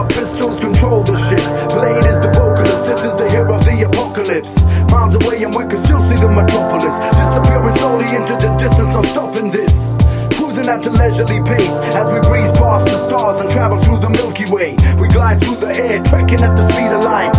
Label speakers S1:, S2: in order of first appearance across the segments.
S1: dark pistols control the ship. Blade is the vocalist, this is the hero of the apocalypse. Miles away and we can still see the metropolis, disappearing slowly into the distance, no stopping this. Cruising at a leisurely pace as we breeze past the stars and travel through the Milky Way. We glide through the air, trekking at the speed of light.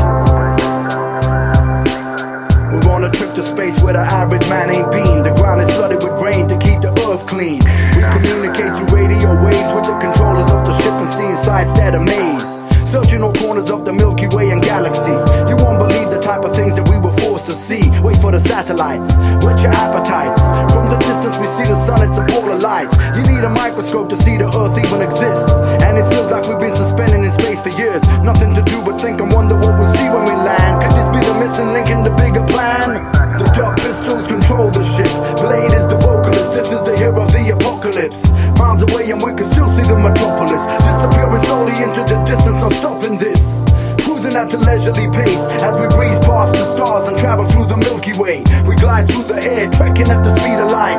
S1: We're on a trip to space where the average man ain't been. The ground is flooded with rain to keep the earth clean. We communicate through radio waves with the controllers of the ship and see inside that amaze. Searching all corners of the Milky Way and galaxy. You won't believe the type of things that we were forced to see. Wait for the satellites, whet your appetites. From the distance we see the sun, it's a ball of light. You need a microscope to see the earth even exists. And it feels like we've been suspended in space for years. Nothing to do but think and wonder what we'll see when we land. Could this be the missing link in the bigger plan? The dark pistols control the ship. Blade is the vocalist, this is the hero of the apocalypse. Miles away and we can still see the metropolis, disappearing slowly into the distance, no stopping this. Cruising at a leisurely pace as we breeze past the stars and travel through the Milky Way. We glide through the air, trekking at the speed of light.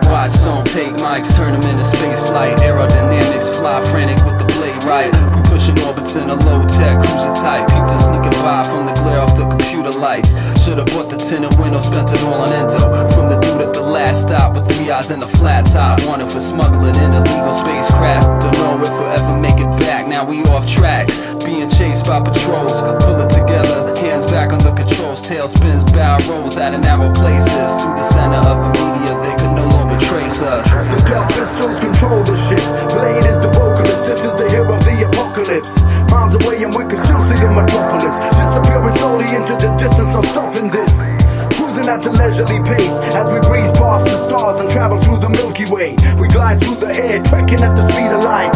S2: Watch zone, take mics, turn them into space flight. Aerodynamics, fly frantic with the blade right. We pushing orbits in a low-tech cruiser type. Pizza sneaking by from the glare off the computer lights. Should've bought the tinted window, spent it all on endo. From the dude at the last stop with 3 eyes and a flat top. Wanted for smuggling in illegal spacecraft. Don't know if we'll ever make it back, now we off track. Being chased by patrols, pull it together. Hands back on the controls, tail spins, bow rolls out of narrow places. Through the center of a media, they could no longer trace us.
S1: The dark pistols control the ship. Blade is the vocalist, this is the hero of the apocalypse. Miles away and we can still see the metropolis, disappearing slowly into the distance, no stopping this. Cruising at a leisurely pace as we breeze past the stars and travel through the Milky Way. We glide through the air, trekking at the speed of light.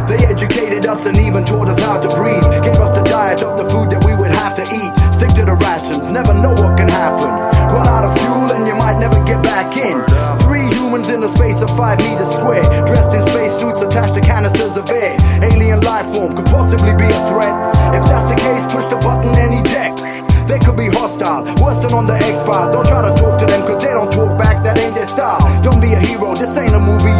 S1: They educated us and even taught us how to breathe. Gave us the diet of the food that we would have to eat. Stick to the rations, never know what can happen. Run out of fuel and you might never get back in. 3 humans in a space of 5 meters square, dressed in space suits attached to canisters of air. Alien life form could possibly be a threat. If that's the case, push the button and eject. They could be hostile, worse than on the X-Files. Don't try to talk to them cause they don't talk back, that ain't their style. Don't be a hero, this ain't a movie